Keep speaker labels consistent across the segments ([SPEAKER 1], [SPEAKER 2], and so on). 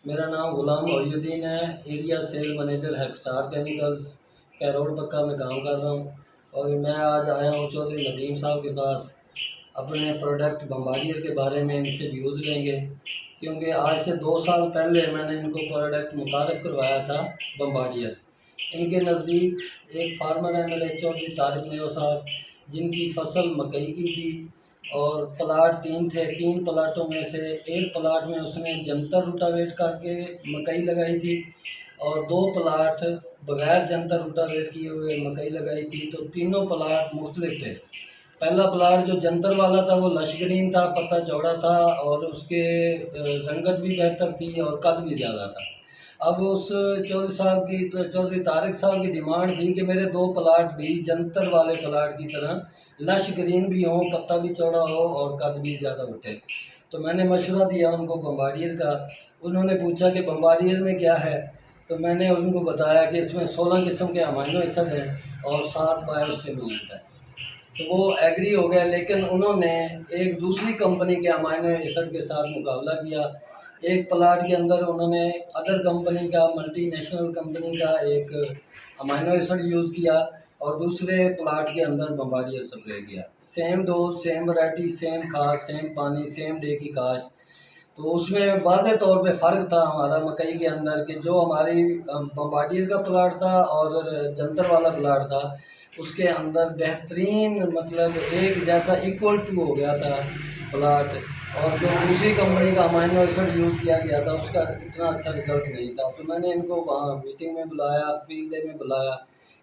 [SPEAKER 1] मेरा नाम गुलाम मोहिउद्दीन है। एरिया सेल मैनेजर हेक्सटार केमिकल्स कैरोड पक्का में काम कर रहा हूँ। और मैं आज आया हूँ चौधरी नदीम साहब के पास। अपने प्रोडक्ट बम्बार्डियर के बारे में इनसे व्यूज़ लेंगे, क्योंकि आज से 2 साल पहले मैंने इनको प्रोडक्ट मुतारफ़ करवाया था बम्बार्डियर। इनके नज़दीक एक फार्मर है मेरे चौधरी तारिक नेओ साहब, जिनकी फसल मकई की थी और प्लाट 3 थे। 3 प्लाटों में से एक प्लाट में उसने जंतर रोटावेट करके मकई लगाई थी और 2 प्लाट बगैर जंतर रोटावेट किए हुए मकई लगाई थी। तो तीनों प्लाट मुख्तलिफ थे। पहला प्लाट जो जंतर वाला था वो लश ग्रीन था, पत्ता चौड़ा था और उसके रंगत भी बेहतर थी और कद भी ज़्यादा था। अब उस चौधरी साहब की, तो चौधरी तारिक साहब की डिमांड थी कि मेरे 2 प्लाट भी जंतर वाले प्लाट की तरह लश ग्रीन भी हों, पत्ता भी चौड़ा हो और कद भी ज़्यादा उठे। तो मैंने मशवरा दिया उनको बम्बार्डियर का। उन्होंने पूछा कि बम्बार्डियर में क्या है, तो मैंने उनको बताया कि इसमें 16 किस्म के अमाइनो एसिड हैं और 7 बायोस्टिमुलेंट हैं। तो वो एग्री हो गए, लेकिन उन्होंने एक दूसरी कंपनी के अमाइनो एसिड के साथ मुकाबला किया। एक प्लाट के अंदर उन्होंने अदर कंपनी का, मल्टीनेशनल कंपनी का एक अमाइनो एसिड यूज़ किया और दूसरे प्लाट के अंदर बम्बार्डियर स्प्रे किया। Same dose, same variety, same खाद, सेम पानी, सेम डे की काश्त। तो उसमें वाज़े तौर पे फ़र्क था हमारा मकई के अंदर कि जो हमारी बम्बार्डियर का प्लाट था और जंतर वाला प्लाट था, उसके अंदर बेहतरीन, मतलब एक जैसा इक्वल टू हो गया था प्लाट। और जो दूसरी कंपनी का अमाइनो एसिड यूज़ किया गया था उसका इतना अच्छा रिज़ल्ट नहीं था। तो मैंने इनको वहाँ मीटिंग में बुलाया, फील्ड डे में बुलाया।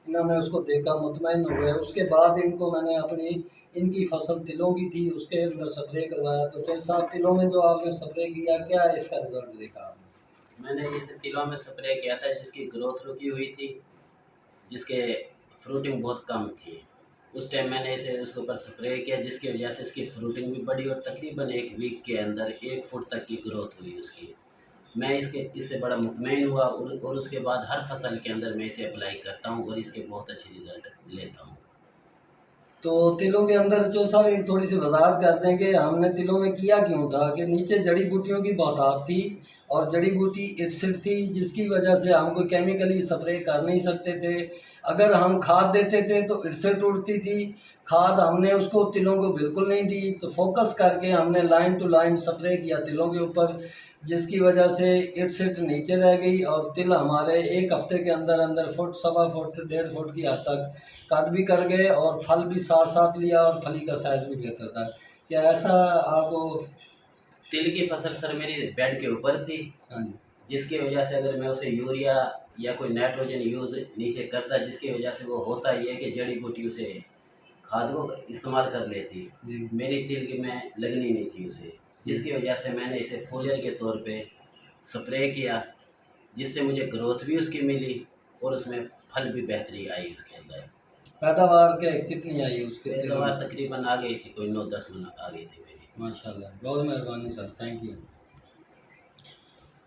[SPEAKER 1] इन्होंने उसको देखा, मुतमईन हो गए। उसके बाद इनको मैंने अपनी, इनकी फसल तिलों की थी, उसके अंदर स्प्रे करवाया। तो फिर साहब, तिलों में जो आपने स्प्रे किया, क्या इसका रिज़ल्ट देखा आपने?
[SPEAKER 2] मैंने इसे तिलों में स्प्रे किया था, जिसकी ग्रोथ रुकी हुई थी, जिसके फ्रूटिंग बहुत कम थी। उस टाइम मैंने इसे उसके ऊपर स्प्रे किया, जिसकी वजह से इसकी फ्रूटिंग भी बढ़ी और तकरीबन 1 वीक के अंदर 1 फुट तक की ग्रोथ हुई उसकी। मैं इससे बड़ा मुतमईन हुआ और उसके बाद हर फसल के अंदर मैं इसे अप्लाई करता हूँ और इसके बहुत अच्छे रिज़ल्ट लेता हूँ।
[SPEAKER 1] तो तिलों के अंदर जो साहब एक थोड़ी सी वजाहत करते हैं कि हमने तिलों में किया क्यों था। कि नीचे जड़ी बूटियों की बहुतायत थी और जड़ी बूटी इटसिट थी, जिसकी वजह से हम कोई केमिकली स्प्रे कर नहीं सकते थे। अगर हम खाद देते थे तो इटसिट उड़ती थी। खाद हमने उसको, तिलों को बिल्कुल नहीं दी। तो फोकस करके हमने लाइन टू लाइन स्प्रे किया तिलों के ऊपर, जिसकी वजह से इटसिट नीचे रह गई और तिल हमारे 1 हफ्ते के अंदर अंदर फुट, सवा फुट, 1.5 फुट की हद तक कद भी कर गए और फल भी साथ साथ लिया और फली का साइज भी बेहतर था। क्या ऐसा आपको?
[SPEAKER 2] तिल की फसल सर मेरी बेड के ऊपर थी,
[SPEAKER 1] हाँ जी।
[SPEAKER 2] जिसकी वजह से अगर मैं उसे यूरिया या कोई नाइट्रोजन यूज़ नीचे करता, जिसकी वजह से वो होता ये है कि जड़ी बूटी उसे खाद को इस्तेमाल कर लेती।
[SPEAKER 1] जी।
[SPEAKER 2] मेरी तिल की में लगनी नहीं थी उसे, जिसकी वजह से मैंने इसे फोलियर के तौर पे स्प्रे किया, जिससे मुझे ग्रोथ भी उसकी मिली और उसमें फल भी बेहतरी आई उसके अंदर।
[SPEAKER 1] पैदावार के कितनी आई उसके तिलों
[SPEAKER 2] पैदावार
[SPEAKER 1] में?
[SPEAKER 2] तकरीबन आ गई थी, कोई 9-10 मन आ गई थी मेरी।
[SPEAKER 1] माशाल्लाह, बहुत मेहरबानी सर, थैंक यू।